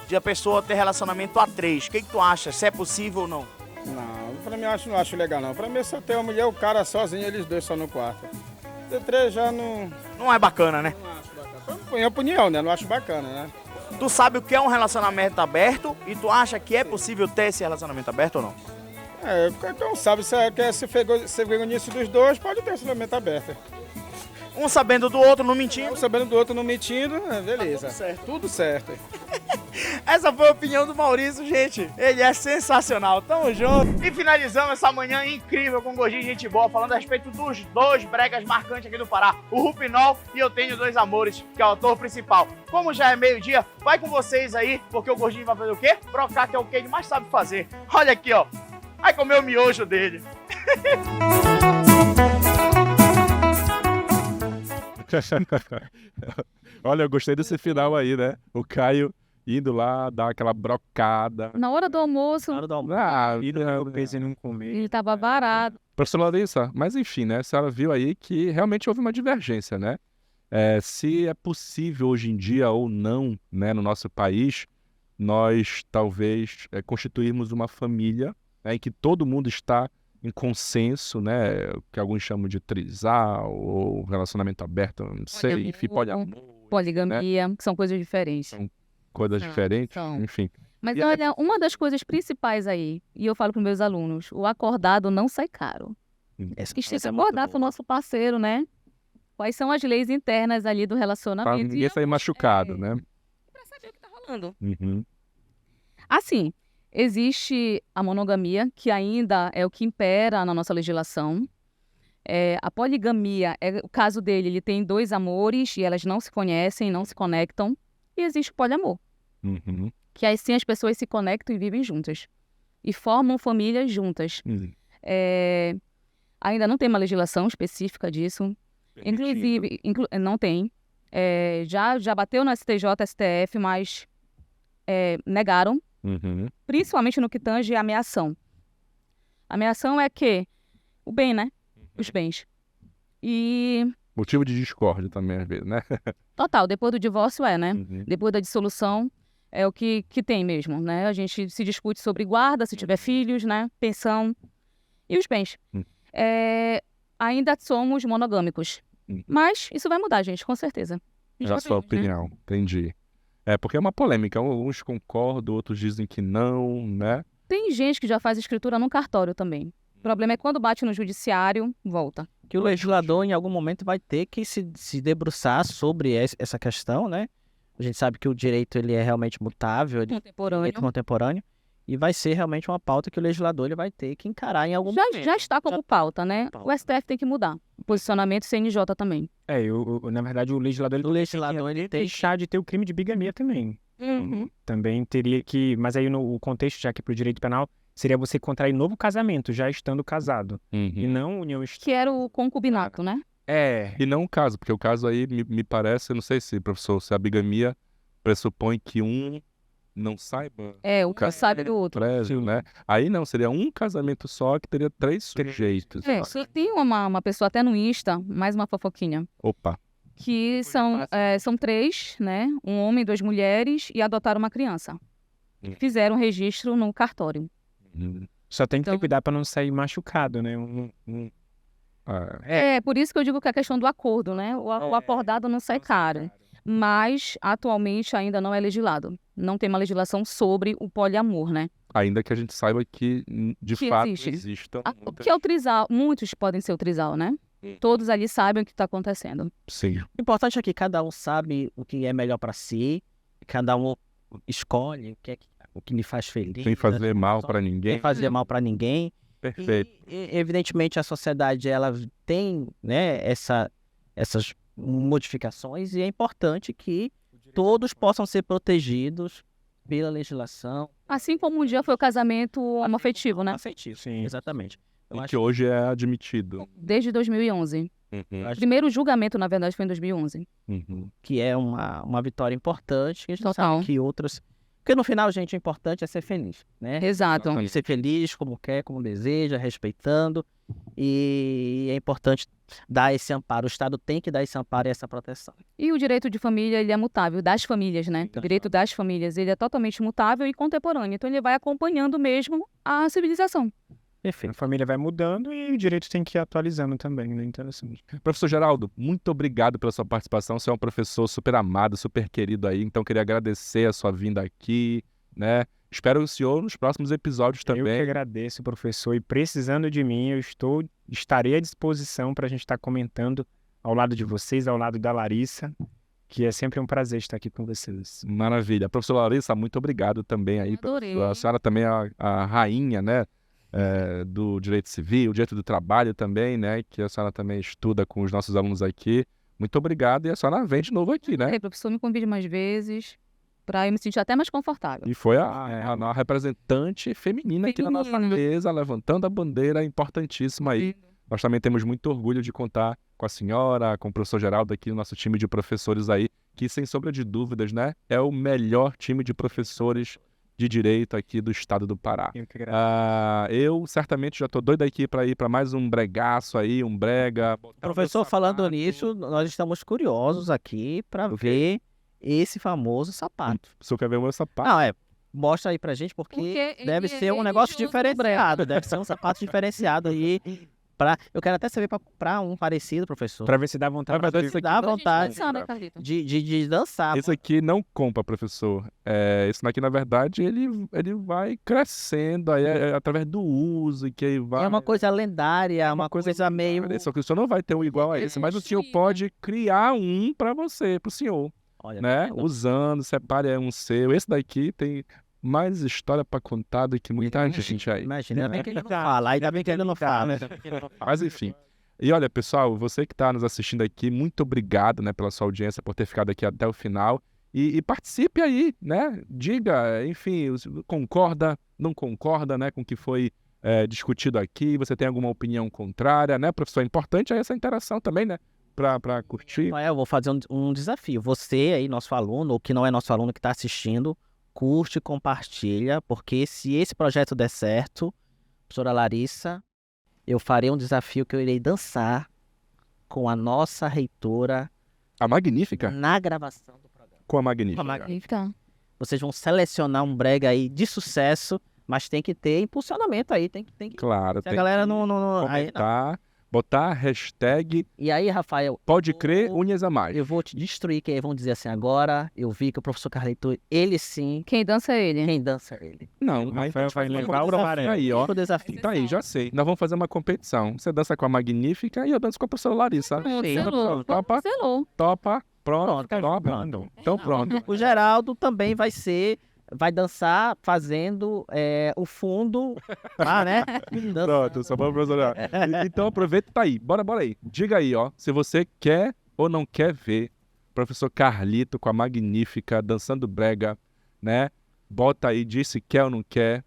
De a pessoa ter relacionamento a 3, o que tu acha? Se é possível ou não? Não, pra mim não acho legal não. Pra mim só ter uma mulher, o cara sozinho, eles dois só no quarto. Ter 3 já não... Não é bacana, né? Não acho bacana. Foi minha opinião, né? Não acho bacana, né? Tu sabe o que é um relacionamento aberto e tu acha que é possível ter esse relacionamento aberto ou não? Então sabe, se quer se pegar nisso dos dois, pode ter relacionamento aberto. Um sabendo do outro, não mentindo. Um sabendo do outro, não mentindo, beleza. Tá tudo certo. Tudo certo. Essa foi a opinião do Maurício, gente. Ele é sensacional. Tamo junto. E finalizamos essa manhã incrível com Gordinho de Gente Boa, falando a respeito dos 2 bregas marcantes aqui do Pará. O Rupinol e Eu Tenho 2 Amores, que é o ator principal. Como já é meio-dia, vai com vocês aí, porque o Gordinho vai fazer o quê? Brocar, que é o que ele mais sabe fazer. Olha aqui, ó. Vai comer o miojo dele. Olha, eu gostei desse final aí, né? O Caio indo lá, dar aquela brocada. Na hora do almoço, Eu pensei em não comer. ele tava barato. Professora Larissa, mas enfim, né? A senhora viu aí que realmente houve uma divergência, né? Se é possível hoje em dia ou não, né, no nosso país, nós talvez constituirmos uma família, né, em que todo mundo está em consenso, né? O que alguns chamam de trisal ou relacionamento aberto, não sei, enfim, Poligamia, né? Que são coisas diferentes. São coisas diferentes, enfim. Mas olha, uma das coisas principais aí, e eu falo para meus alunos, o acordado não sai caro. Esteja acordado com o nosso parceiro, né? Quais são as leis internas ali do relacionamento. Pra ninguém sair machucado, né? Pra saber o que tá rolando. Uhum. Assim, existe a monogamia, que ainda é o que impera na nossa legislação. A poligamia, o caso dele, ele tem 2 amores e elas não se conhecem, não se conectam. E existe o poliamor, que aí sim as pessoas se conectam e vivem juntas. E formam famílias juntas. Ainda não tem uma legislação específica disso. Inclusive, não tem. Já bateu no STJ, STF, mas negaram. Principalmente no que tange a ameação. A ameação é que o bem, né? Os bens. E... Motivo de discórdia também, às vezes, né? Total, depois do divórcio né? Depois da dissolução é o que tem mesmo, né? A gente se discute sobre guarda, se tiver filhos, né? Pensão e os bens. Ainda somos monogâmicos. Mas isso vai mudar, gente, com certeza. É a sua opinião, né? Entendi. Porque é uma polêmica, uns concordam, outros dizem que não, né? Tem gente que já faz escritura no cartório também. O problema é quando bate no judiciário, volta. Que o legislador, em algum momento, vai ter que se debruçar sobre essa questão, né? A gente sabe que o direito ele é realmente mutável, contemporâneo, e vai ser realmente uma pauta que o legislador ele vai ter que encarar em algum momento. Já está como pauta, né? O STF tem que mudar. O posicionamento CNJ também. Na verdade, o legislador ele tem que deixar de ter o crime de bigamia também. Também teria que... Mas aí o contexto, já que para o direito penal, seria você contrair novo casamento, já estando casado. E não união... Que era o concubinato, né? E não o caso, porque o caso aí me parece, eu não sei se, professor, se a bigamia pressupõe que um não saiba... o que sabe do outro. Né? Aí não, seria um casamento só que teria 3 sujeitos. Tem uma pessoa até no Insta, mais uma fofoquinha. Opa. Que são 3, né? Um homem e 2 mulheres, e adotaram uma criança. Fizeram registro no cartório. Só tem que ter cuidado para não sair machucado, né? Por isso que eu digo que é a questão do acordo, né? O acordado não sai caro. Mas, atualmente, ainda não é legislado. Não tem uma legislação sobre o poliamor, né? Ainda que a gente saiba que, de fato, existam... Que é o trisal. Muitos podem ser o trisal, né? Todos ali sabem o que está acontecendo. Sim. O importante é que cada um sabe o que é melhor para si. Cada um escolhe o que lhe faz feliz. Sem fazer mal para ninguém. Sem fazer mal para ninguém. Perfeito. E, evidentemente, a sociedade ela tem, né, essas modificações e é importante que todos possam ser protegidos pela legislação. Assim como um dia foi o casamento homoafetivo, né? Afetivo, Sim. exatamente. Eu E acho que hoje é admitido. Desde 2011. Uhum, O primeiro julgamento, na verdade, foi em 2011. uhum. que é uma vitória importante, que a gente Total. sabe que outras... Porque no final, gente, o importante é ser feliz, né? Exato. E ser feliz como quer, como deseja, respeitando. E é importante dar esse amparo. O Estado tem que dar esse amparo e essa proteção. E o direito de família, ele é mutável, das famílias, né? O direito das famílias, ele é totalmente mutável e contemporâneo. Então, ele vai acompanhando mesmo a civilização. A Perfeito. família vai mudando e o direito tem que ir atualizando também, né? Interessante. Professor Geraldo, muito obrigado pela sua participação. Você é um professor super amado, super querido aí. Então, queria agradecer a sua vinda aqui, né? Espero o senhor nos próximos episódios Eu que também. agradeço, professor, e precisando de mim, estarei à disposição para a gente estar comentando ao lado de vocês, ao lado da Larissa, que é sempre um prazer estar aqui com vocês. Maravilha. Professora Larissa, muito obrigado também aí. Adorei. A senhora também é a rainha, né? Do direito civil, direito do trabalho também, né? Que a senhora também estuda com os nossos alunos aqui. Muito obrigado. E a senhora vem de novo aqui, né? O professor me convide mais vezes, para eu me sentir até mais confortável. E foi a representante feminina aqui na nossa Feminina. mesa, levantando a bandeira importantíssima aí. Nós também temos muito orgulho de contar com a senhora, com o professor Geraldo aqui, o nosso time de professores aí, que sem sombra de dúvidas, né, é o melhor time de professores de direito aqui do estado do Pará. Eu que agradeço. Eu certamente já tô doido aqui para ir para mais um bregaço aí, um brega. botar o meu Professor, falando sapato. nisso, nós estamos curiosos aqui para ver esse famoso sapato. O senhor quer ver o meu sapato? Não, mostra aí pra gente, porque Porque deve ele ser um é negócio religioso no diferenciado. Deve ser um sapato diferenciado aí. Eu quero até saber pra um parecido, professor. Para ver se dá vontade. Na verdade, isso aqui Dá Pra gente vontade dançar, né, Carlito? de dançar. Esse aqui não compra, professor. Esse daqui, na verdade, ele vai crescendo aí, através do uso, que aí vai... É uma coisa lendária, uma coisa meio... Só que o senhor não vai ter um igual a esse, mas o senhor pode criar um para você, pro senhor, Olha, né? tá vendo? Usando, separe um seu. Esse daqui tem mais história para contar do que muita gente aí. Imagina, ainda bem que ele não fala, ainda bem que ele não fala. Mas enfim. E olha, pessoal, você que está nos assistindo aqui, muito obrigado, né, pela sua audiência, por ter ficado aqui até o final. E participe aí, né? Diga, enfim, concorda, não concorda, né, com o que foi discutido aqui. Você tem alguma opinião contrária, né, professor? É importante aí essa interação também, né? Para curtir. Eu vou fazer um desafio. Você aí, nosso aluno, ou que não é nosso aluno que está assistindo, curte, compartilha, porque se esse projeto der certo, professora Larissa, eu farei um desafio que eu irei dançar com a nossa reitora A Magnífica? na gravação do programa. Com a Magnífica. Magnífica. Vocês vão selecionar um brega aí de sucesso, mas tem que ter impulsionamento aí, tem que... Claro, Se a tem galera que não... Aí, não. comentar, botar a hashtag E aí, Rafael, pode crer unhas a mais. eu vou te destruir, que aí vão dizer assim, agora eu vi que o professor Carlito, ele sim, Quem dança é ele. quem dança é ele. Não, O aí Rafael vai levar o desafio amarelo. aí, ó. O desafio. Tá aí, já sei. Nós vamos fazer uma competição. Você dança com a Magnífica e eu danço com a professora Larissa. Pronto, Sim, selou. Topa? Selou. Topa? Pronto, Pronto, topa. Então pronto. O Geraldo também vai dançar fazendo o fundo lá, né? Pronto, só vamos professora. Então aproveita e tá aí. Bora aí. Diga aí, ó, se você quer ou não quer ver o professor Carlito com a Magnífica dançando brega, né? Bota aí, diz se quer ou não quer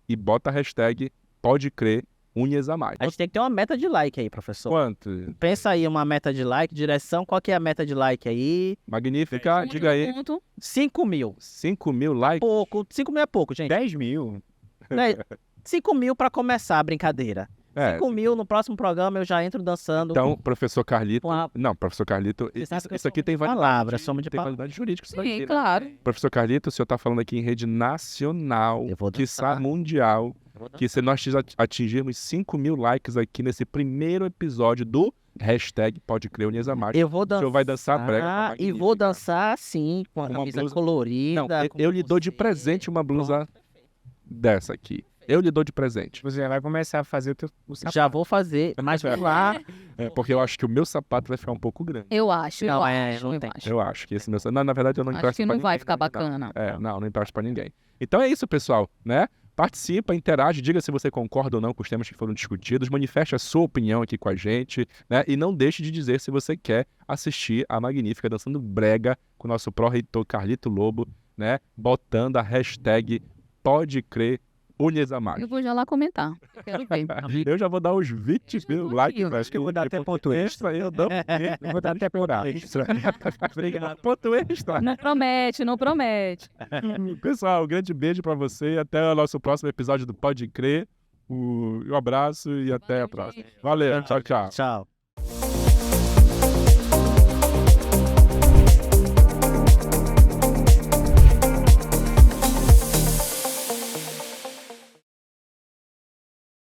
e bota a hashtag pode crer unhas a mais. A gente tem que ter uma meta de like aí, professor. Quanto? Pensa aí uma meta de like, direção, qual que é a meta de like aí? Magnífica, diga aí. 5 mil. 5 mil likes? Pouco, 5 mil é pouco, gente. 10 mil. Né? 5 mil pra começar a brincadeira. 5 mil no próximo programa eu já entro dançando. Então, professor Carlito. Com a- Não, professor Carlito, Você sabe que eu isso aqui sou tem palavra, somos de tem palavra. validade jurídica. Isso Sim, daqui, né? claro. Professor Carlito, o senhor está falando aqui em rede nacional, Eu vou quiçá dançar. mundial, Eu vou dançar. que se nós atingirmos 5 mil likes aqui nesse primeiro episódio do hashtag Pode Crer Unhas a Mais, Eu vou o dançar. senhor vai dançar brega com a E Magnífica. vou dançar sim, com a Uma camisa blusa- colorida. Não, com eu lhe dou de você. presente uma blusa dessa aqui. Eu lhe dou de presente. Você vai começar a fazer o sapato. Já vou fazer, mas lá. Porque eu acho que o meu sapato vai ficar um pouco grande. Eu acho. Não, eu é, acho, não eu tem. acho. Eu acho que esse meu sapato... Não, na verdade eu não Acho empresto que pra não vai ninguém, ficar na verdade. bacana. Não empresto pra ninguém. Então é isso, pessoal, né? Participa, interage, diga se você concorda ou não com os temas que foram discutidos, manifeste a sua opinião aqui com a gente, né? E não deixe de dizer se você quer assistir a Magnífica Dançando Brega com o nosso pró-reitor Carlito Lobo, né? Botando a hashtag Pode Crer Unhas-a-Mais. Eu vou já lá comentar. Quero ver. Eu já vou dar uns 20 mil likes. Acho que eu vou dar até ponto extra. Eu dou Eu vou dar até ponto extra. Obrigado. Ponto extra. Não promete, não promete. Pessoal, um grande beijo pra você. Até o nosso próximo episódio do Pode Crer. Um abraço e até a próxima. Valeu. Tchau, tchau. Tchau.